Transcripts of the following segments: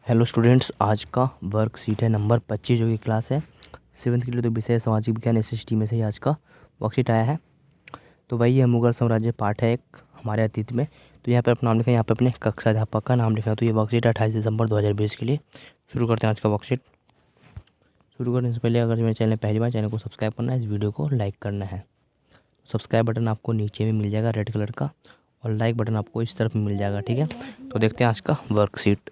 Hello students, आज का worksheet है नंबर 25 जो कि क्लास है 7th के लिए। तो विषय सामाजिक विज्ञान एसएसटी में से ही आज का वर्कशीट आया है। तो वही है मुगल साम्राज्य पाठ है एक हमारे अतीत में। तो यहाँ पर अपना नाम लिखा है, यहाँ पे अपने कक्षा अध्यापक का नाम लिखना है। तो ये वर्कशीट 28 दिसंबर 2020 के लिए। शुरू करते हैं आज का वर्कशीट। शुरू करने से पहले अगर मेरे चैनल पहली बार, चैनल को सब्सक्राइब करना है, इस वीडियो को लाइक करना है। सब्सक्राइब बटन आपको नीचे में मिल जाएगा रेड कलर का, और लाइक बटन आपको इस तरफ मिल जाएगा। ठीक है, तो देखते हैं आज का वर्कशीट।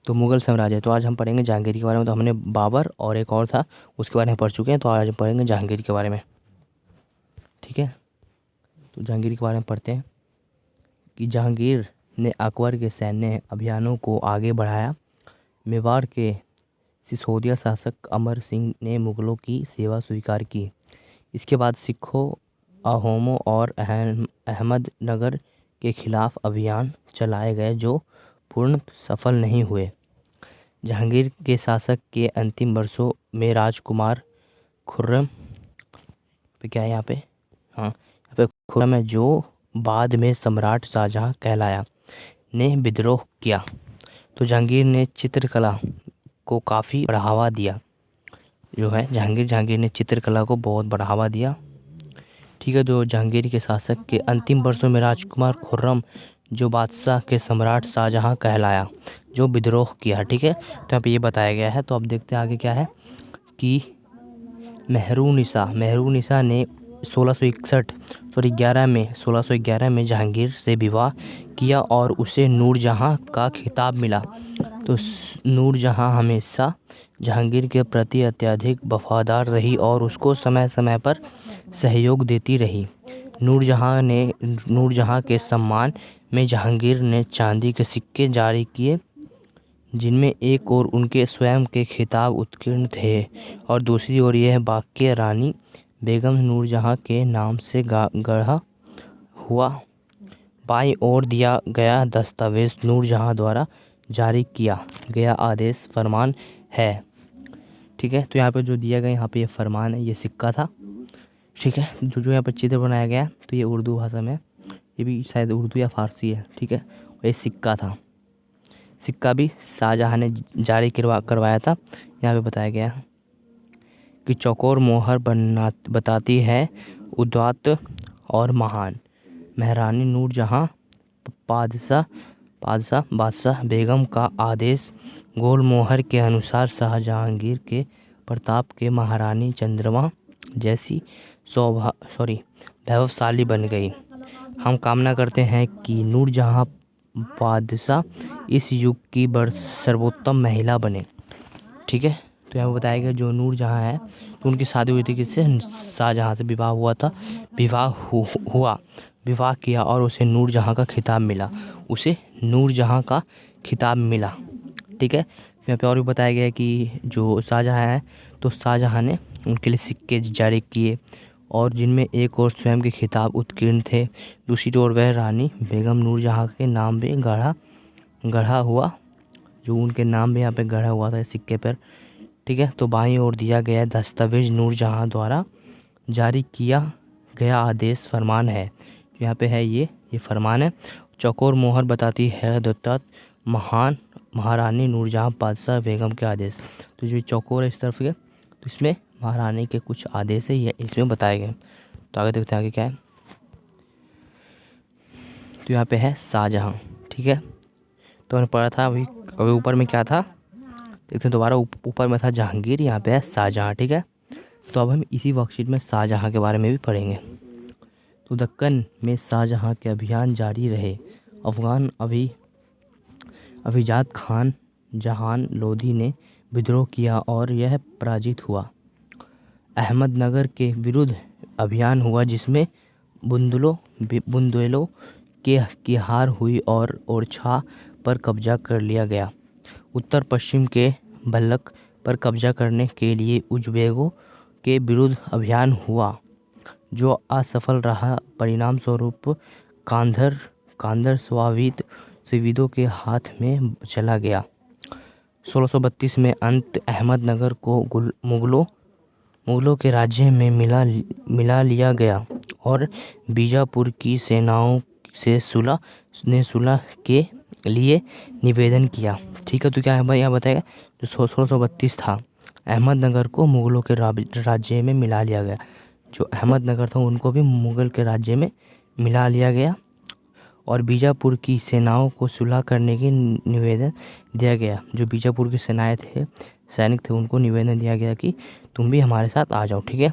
तो मुगल साम्राज्य, तो आज हम पढ़ेंगे जहांगीर के बारे में। तो हमने बाबर और एक और था उसके बारे में पढ़ चुके हैं। तो आज हम पढ़ेंगे जहांगीर के बारे में। ठीक है, तो जहांगीर के बारे में पढ़ते हैं कि जहांगीर ने अकबर के सैन्य अभियानों को आगे बढ़ाया। मेवाड़ के सिसोदिया शासक अमर सिंह ने मुगलों की सेवा स्वीकार की। इसके बाद सिखों, अहोमों और अहमदनगर के खिलाफ अभियान चलाए गए जो पूर्ण सफल नहीं हुए। जहांगीर के शासक के अंतिम वर्षों में राजकुमार खुर्रम पे क्या है यहाँ पे, हाँ यहाँ पे खुर्रम है, जो बाद में सम्राट शाहजहां कहलाया, ने विद्रोह किया। तो जहांगीर ने चित्रकला को काफ़ी बढ़ावा दिया। जो है जहांगीर ने चित्रकला को बहुत बढ़ावा दिया। ठीक है, तो जहांगीर के शासक के अंतिम वर्षों में राजकुमार खुर्रम, जो बादशाह के सम्राट शाहजहां कहलाया, जो विद्रोह किया। ठीक है, तो यहाँ पे ये बताया गया है। तो अब देखते हैं आगे क्या है कि मेहरुनिसा ने 1611 में जहांगीर से विवाह किया और उसे नूरजहां का खिताब मिला। तो नूरजहां हमेशा जहांगीर के प्रति अत्यधिक वफादार रही और उसको समय समय पर सहयोग देती रही। नूरजहां के सम्मान में जहांगीर ने चांदी के सिक्के जारी किए, जिनमें एक ओर उनके स्वयं के खिताब उत्कीर्ण थे और दूसरी ओर यह वाक्य रानी बेगम नूरजहां के नाम से गढ़ा हुआ। बाईं ओर दिया गया दस्तावेज नूरजहां द्वारा जारी किया गया आदेश फरमान है। ठीक है, तो यहाँ पे जो दिया गया, यहाँ पे ये फरमान है, ये सिक्का था। ठीक है, जो यहाँ पर चित्र बनाया गया तो ये उर्दू भाषा में, ये भी शायद उर्दू या फारसी है। ठीक है, ये सिक्का था। सिक्का भी शाहजहां ने जारी करवाया था। यहाँ पे बताया गया कि चौकोर मोहर बताती है उदात्त और महान महारानी नूरजहां बादशाह बेगम का आदेश गोल मोहर के अनुसार शाहजहांगीर के प्रताप के महारानी चंद्रमा जैसी वैभवशाली बन गई। हम कामना करते हैं कि नूरजहां बादशाह इस युग की सर्वोत्तम महिला बने। ठीक है, तो यहाँ बताया गया जो नूरजहां है तो उनकी शादी हुई थी किससे, शाहजहां से विवाह हुआ था। विवाह किया और उसे नूरजहां का खिताब मिला। ठीक है, यहाँ पे और भी बताया गया है कि जो शाहजहां है तो शाहजहां ने उनके लिए सिक्के जारी किए और जिनमें एक और स्वयं के खिताब उत्कीर्ण थे, दूसरी ओर वह रानी बेगम नूरजहां के नाम पे गढ़ा हुआ, जो उनके नाम पे यहाँ पे गढ़ा हुआ था सिक्के पर। ठीक है, तो बाईं ओर दिया गया दस्तावेज नूरजहां द्वारा जारी किया गया आदेश फरमान है। यहाँ पे है ये फरमान है। चौकोर मोहर बताती है दत्त महान महारानी नूरजहां बादशाह बेगम के आदेश। तो जो चौकोर है इस तरफ के, तो इसमें महारानी के कुछ आदेश है ये इसमें बताए गए। तो आगे देखते हैं आगे क्या है। तो यहाँ पे है शाहजहां। ठीक है, तो मैंने पढ़ा था अभी ऊपर में क्या था, देखते हैं दोबारा। ऊपर में था जहांगीर, यहाँ पे है शाहजहां। ठीक है, तो अब हम इसी वर्कशीट में शाहजहां के बारे में भी पढ़ेंगे। तो दक्कन में शाहजहां के अभियान जारी रहे। अफगान अभिजात खान जहान लोधी ने विद्रोह किया और यह पराजित हुआ। अहमदनगर के विरुद्ध अभियान हुआ, जिसमें बुंदेलों की हार हुई और ओरछा पर कब्जा कर लिया गया। उत्तर पश्चिम के बल्लक पर कब्जा करने के लिए उज़्बेकों के विरुद्ध अभियान हुआ, जो असफल रहा। परिणाम स्वरूप कांधर सवाविदों के हाथ में चला गया। 1632 में अंत अहमदनगर को मुगलों के राज्य में मिला लिया गया और बीजापुर की सेनाओं से सुलह के लिए निवेदन किया। ठीक है, तो क्या है भाई यहाँ बताएगा, जो 1632 था, अहमदनगर को मुग़लों के राज्य में मिला लिया गया। जो अहमदनगर था उनको भी मुग़ल के राज्य में मिला लिया गया और बीजापुर की सेनाओं को सुलह करने की निवेदन दिया गया। जो बीजापुर की सेनाएं थे, सैनिक थे, उनको निवेदन दिया गया कि तुम भी हमारे साथ आ जाओ। ठीक है,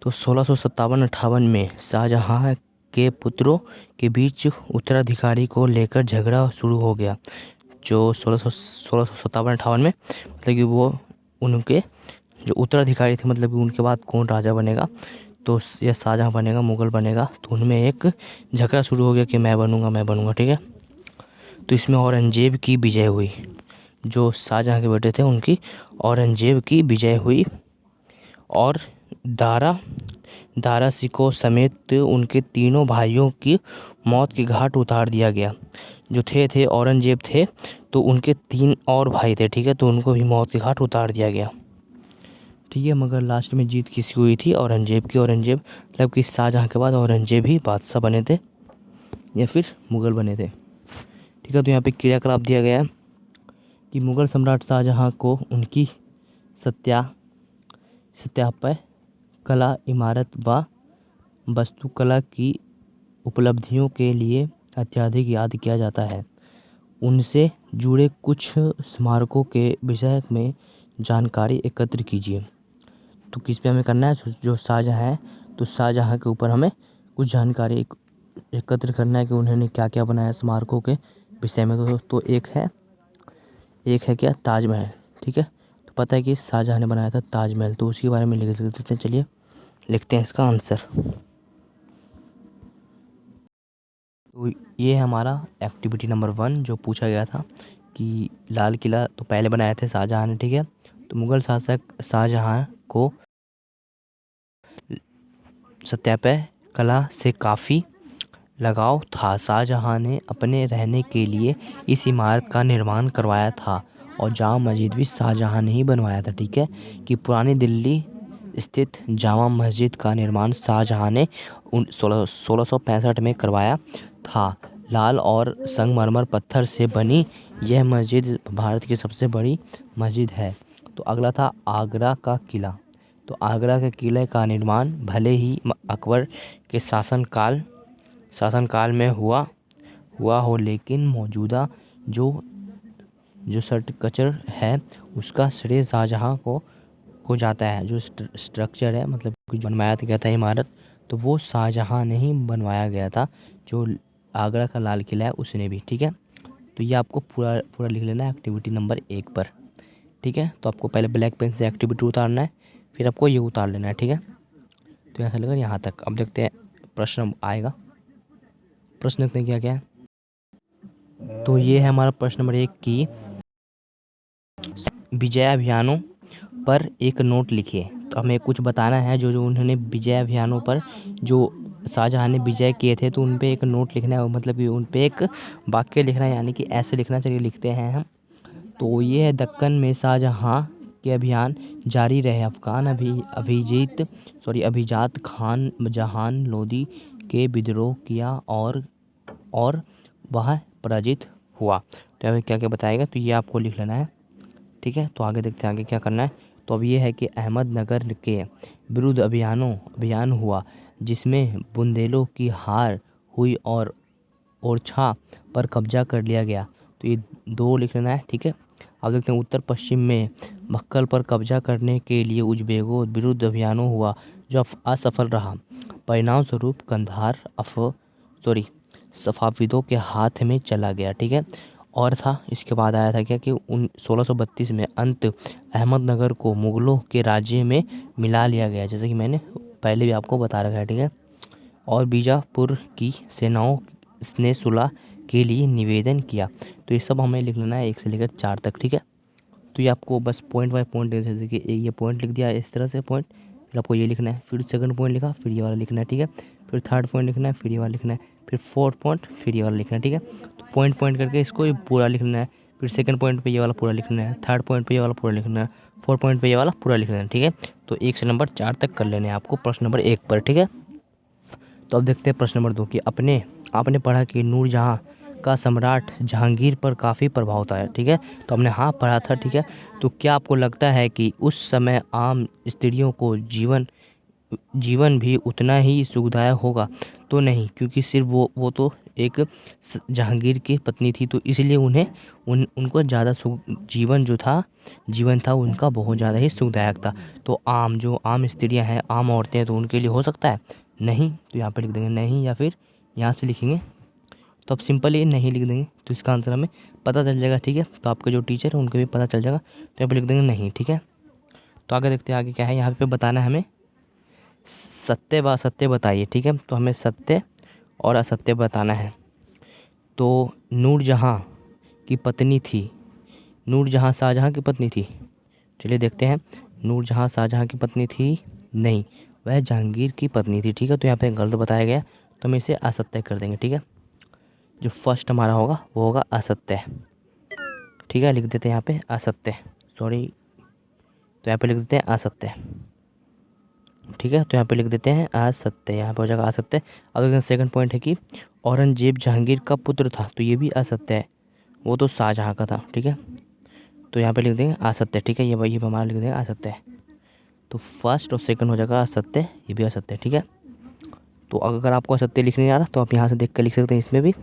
तो 1657-58 में शाहजहां के पुत्रों के बीच उत्तराधिकारी को लेकर झगड़ा शुरू हो गया। जो 1657-58 में मतलब कि वो उनके जो उत्तराधिकारी थे, मतलब कि उनके बाद कौन राजा बनेगा, तो या शाहजहां बनेगा, मुग़ल बनेगा, तो उनमें एक झगड़ा शुरू हो गया कि मैं बनूंगा। ठीक है, तो इसमें औरंगजेब की विजय हुई। जो शाहजहां के बेटे थे उनकी औरंगजेब की विजय हुई और दारा सिकोह समेत उनके तीनों भाइयों की मौत के घाट उतार दिया गया। जो थे औरंगजेब थे, तो उनके 3 और भाई थे। ठीक है, तो उनको भी मौत के घाट उतार दिया गया। ठीक है, मगर लास्ट में जीत किसकी हुई थी? औरंगजेब की। औरंगजेब मतलब कि शाहजहां के बाद औरंगजेब ही बादशाह बने थे या फिर मुग़ल बने थे। ठीक है, तो यहाँ पे क्रियाकलाप दिया गया है कि मुग़ल सम्राट शाहजहां को उनकी स्थापत्य कला, इमारत व वास्तुकला की उपलब्धियों के लिए अत्यधिक याद किया जाता है। उनसे जुड़े कुछ स्मारकों के विषय में जानकारी एकत्र कीजिए। तो किस पे हमें करना है? जो शाहजहां है, तो शाहजहां के ऊपर हमें कुछ जानकारी एकत्र करना है कि उन्होंने क्या क्या बनाया स्मारकों के विषय में। तो एक है क्या? ताजमहल। ठीक है, तो पता है कि शाहजहां ने बनाया था ताजमहल, तो उसी के बारे में लिख देते हैं। चलिए लिखते हैं इसका आंसर। तो ये है हमारा एक्टिविटी नंबर 1 जो पूछा गया था कि लाल किला तो पहले बनाए थे शाहजहां ने। ठीक है, तो मुग़ल शासक शाहजहां को स्थापत्य कला से काफ़ी लगाव था। शाहजहां ने अपने रहने के लिए इस इमारत का निर्माण करवाया था और जामा मस्जिद भी शाहजहां ने ही बनवाया था। ठीक है, कि पुरानी दिल्ली स्थित जामा मस्जिद का निर्माण शाहजहां ने 1665 में करवाया था। लाल और संगमरमर पत्थर से बनी यह मस्जिद भारत की सबसे बड़ी मस्जिद है। तो अगला था आगरा का किला। तो आगरा के किले का निर्माण भले ही अकबर के शासनकाल में हुआ हो, लेकिन मौजूदा जो स्ट्रक्चर है उसका श्रेय शाहजहां को जाता है। जो स्ट्रक्चर है, मतलब जो बनवाया गया था इमारत, तो वो शाहजहां ने ही बनवाया गया था। जो आगरा का लाल किला है उसने भी। ठीक है, तो ये आपको पूरा लिख लेना है एक्टिविटी नंबर 1 पर। ठीक है, तो आपको पहले ब्लैक पेन से एक्टिविटी उतारना है, फिर आपको ये उतार लेना है। ठीक है, तो यहाँ से लेकर यहाँ तक। अब देखते हैं प्रश्न आएगा। प्रश्न देखते हैं क्या क्या है। तो ये है हमारा प्रश्न नंबर 1 की विजय अभियानों पर एक नोट लिखिए। तो हमें कुछ बताना है जो उन्होंने विजय अभियानों पर जो शाहजहां ने विजय किए थे, तो उन पे एक नोट लिखना है, मतलब कि उन पे एक वाक्य लिखना है, यानी कि ऐसे लिखना चाहिए। लिखते हैं हम। तो ये है दक्कन में शाहजहां के अभियान जारी रहे। अफगान अभिजात खान जहान लोदी के विद्रोह किया और वह पराजित हुआ। तो अभी क्या क्या बताएगा, तो ये आपको लिख लेना है। ठीक है, तो आगे देखते हैं आगे क्या करना है। तो अब ये है कि अहमदनगर के विरुद्ध अभियान हुआ जिसमें बुंदेलों की हार हुई और ओरछा पर कब्जा कर लिया गया। तो ये 2 लिख लेना है। ठीक है, अब देखते हैं उत्तर पश्चिम में बक्कल पर कब्जा करने के लिए उज़्बेकों विरुद्ध अभियानों हुआ जो असफल रहा। परिणाम स्वरूप कंधार सफ़ाविदों के हाथ में चला गया। ठीक है, और था इसके बाद आया था क्या कि 1632 में अंत अहमदनगर को मुग़लों के राज्य में मिला लिया गया, जैसे कि मैंने पहले भी आपको बता रखा है। ठीक है, और बीजापुर की सेनाओं ने सुलह के लिए निवेदन किया। तो ये सब हमें लिख लेना है 1 से लेकर 4 तक। ठीक है, तो ये आपको बस पॉइंट बाय पॉइंट, जैसे कि ये पॉइंट लिख दिया इस तरह से पॉइंट, फिर आपको ये लिखना है, फिर सेकंड पॉइंट लिखा, फिर ये वाला लिखना है। ठीक है, फिर थर्ड पॉइंट लिखना है, फिर ये वाला लिखना है, फिर फोर्थ पॉइंट, फिर ये वाला लिखना है। ठीक है, तो पॉइंट करके इसको पूरा लिखना है, फिर सेकंड पॉइंट पे ये वाला पूरा लिखना है, थर्ड पॉइंट पे ये वाला पूरा लिखना है, फोर्थ पॉइंट पे ये वाला पूरा लिखना है। ठीक है, तो 1 से नंबर 4 तक कर लेने हैं आपको प्रश्न नंबर 1 पर। ठीक है, तो अब देखते हैं प्रश्न नंबर 2 की आपने पढ़ा कि नूरजहाँ का सम्राट जहांगीर पर काफ़ी प्रभाव था, ठीक है। तो हमने हाँ पढ़ा था, ठीक है। तो क्या आपको लगता है कि उस समय आम स्त्रियों को जीवन भी उतना ही सुखदायक होगा? तो नहीं, क्योंकि सिर्फ वो तो एक जहांगीर की पत्नी थी, तो इसलिए उनको ज़्यादा जीवन था उनका बहुत ज़्यादा ही सुखदायक था। तो जो आम स्त्रियां हैं, आम औरतें हैं, तो उनके लिए हो सकता है? नहीं। तो यहाँ पे लिख देंगे नहीं, या फिर यहाँ से लिखेंगे तो अब सिंपल ये नहीं लिख देंगे, तो इसका आंसर हमें पता चल जाएगा, ठीक है। तो आपके जो टीचर है उनको भी पता चल जाएगा, तो यहाँ पे लिख देंगे नहीं, ठीक है। तो आगे देखते हैं आगे क्या है। यहाँ पे बताना है हमें सत्य व असत्य बताइए, ठीक है। तो हमें सत्य और असत्य बताना है। तो नूरजहाँ की पत्नी थी, नूरजहाँ शाहजहाँ की पत्नी थी। चलिए देखते हैं, नूरजहाँ शाहजहाँ की पत्नी थी? नहीं, वह जहांगीर की पत्नी थी, ठीक है। तो यहाँ पे गलत बताया गया, तो हम इसे असत्य कर देंगे, ठीक है। जो फर्स्ट हमारा होगा वो होगा असत्य, ठीक है। लिख देते हैं यहाँ पे असत्य, सॉरी, तो यहाँ पे लिख देते हैं असत्य, ठीक है। तो यहाँ पे लिख देते हैं असत्य, यहाँ पे हो जाएगा असत्य। अब सेकंड पॉइंट है कि औरंगजेब जहांगीर का पुत्र था, तो ये भी असत्य है, वो तो शाहजहाँ का था, ठीक है। तो यहाँ पे लिख देंगे असत्य, ठीक है। ये वही हमारा लिख देंगे असत्य। तो फर्स्ट और सेकंड हो जाएगा असत्य, ये भी असत्य, ठीक है। तो अगर आपको असत्य लिखने नहीं आ रहा तो आप यहाँ से देख कर लिख सकते हैं, इसमें भी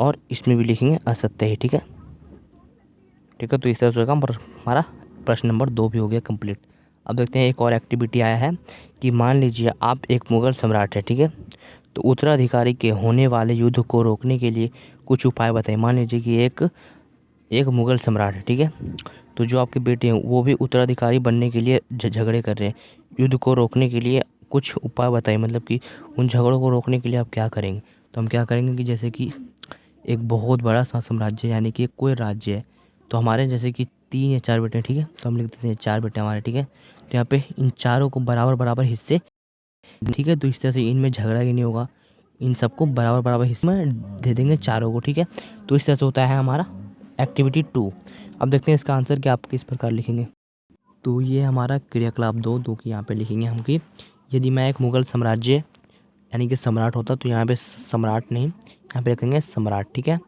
और इसमें भी लिखेंगे असत्य ही, ठीक है, ठीक है। तो इस तरह से होगा हमारा प्रश्न नंबर 2 भी हो गया कंप्लीट। अब देखते हैं एक और एक्टिविटी आया है कि मान लीजिए आप एक मुग़ल सम्राट है, ठीक है। तो उत्तराधिकारी के होने वाले युद्ध को रोकने के लिए कुछ उपाय बताइए। मान लीजिए कि एक मुग़ल सम्राट है, ठीक है। तो जो आपके बेटे हैं वो भी उत्तराधिकारी बनने के लिए झगड़े कर रहे हैं। युद्ध को रोकने के लिए कुछ उपाय बताइए, मतलब कि उन झगड़ों को रोकने के लिए आप क्या करेंगे? तो हम क्या करेंगे कि जैसे कि एक बहुत बड़ा सा साम्राज्य, यानी कि कोई राज्य है, तो हमारे जैसे कि 3 या 4 बेटे हैं, ठीक है। तो हम लिख देते हैं 4 बेटे हमारे, ठीक है। तो यहाँ पे इन चारों को बराबर बराबर हिस्से, ठीक है। तो इस तरह से इनमें झगड़ा ही नहीं होगा, इन सबको बराबर बराबर हिस्से में दे देंगे चारों को, ठीक है। तो इस तरह से होता है हमारा एक्टिविटी 2। अब देखते हैं इसका आंसर क्या आप किस प्रकार लिखेंगे। तो ये हमारा क्रियाकलाप 2 की यहाँ पे लिखेंगे हम कि यदि मैं एक मुग़ल साम्राज्य यानी कि सम्राट होता, तो यहाँ पे सम्राट नहीं, यहाँ पे लिखेंगे सम्राट, ठीक है।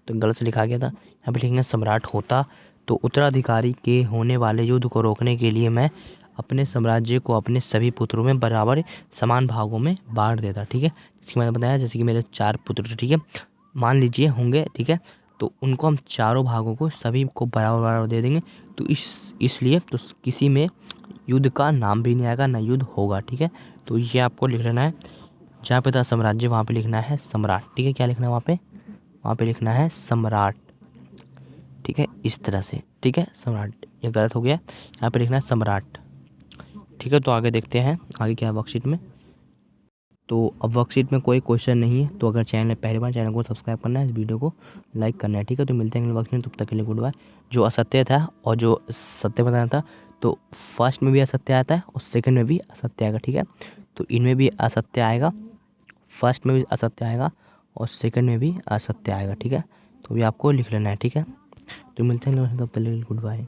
तो गलत से लिखा गया था, यहाँ पे लिखेंगे सम्राट होता, तो उत्तराधिकारी के होने वाले युद्ध को रोकने के लिए मैं अपने साम्राज्य को अपने सभी पुत्रों में बराबर समान भागों में बांट देता, ठीक है। जिसकी मैंने बताया जैसे कि मेरे 4 पुत्र थे, ठीक है, मान लीजिए होंगे, ठीक है। तो उनको हम चारों भागों को सभी को बराबर बराबर दे देंगे, तो इसलिए तो किसी में युद्ध का नाम भी नहीं आएगा, ना युद्ध होगा, ठीक है। तो ये आपको लिख लेना है, जहाँ पे था साम्राज्य वहाँ पे लिखना है सम्राट, ठीक है। क्या लिखना है वहाँ पे लिखना है सम्राट, ठीक है, इस तरह से, ठीक है। सम्राट, ये गलत हो गया, यहाँ पे लिखना है सम्राट, ठीक है। तो आगे देखते हैं आगे क्या है वर्कशीट में। तो अब वर्कशीट में कोई क्वेश्चन नहीं है, तो अगर चैनल पहली बार, चैनल को सब्सक्राइब करना है, इस वीडियो को लाइक करना है, ठीक है। तो मिलते हैं अगले वर्कशीट, तब तक के लिए गुड बाय। जो असत्य था और जो सत्य बताना था, तो फर्स्ट में भी असत्य आता है और सेकंड में भी असत्य आएगा, ठीक है। तो इनमें भी असत्य आएगा, फर्स्ट में भी असत्य आएगा और सेकंड में भी असत्य आएगा, ठीक है। तो भी आपको लिख लेना है, ठीक है। तो मिलते हैं तब तक के लिए गुड बाय।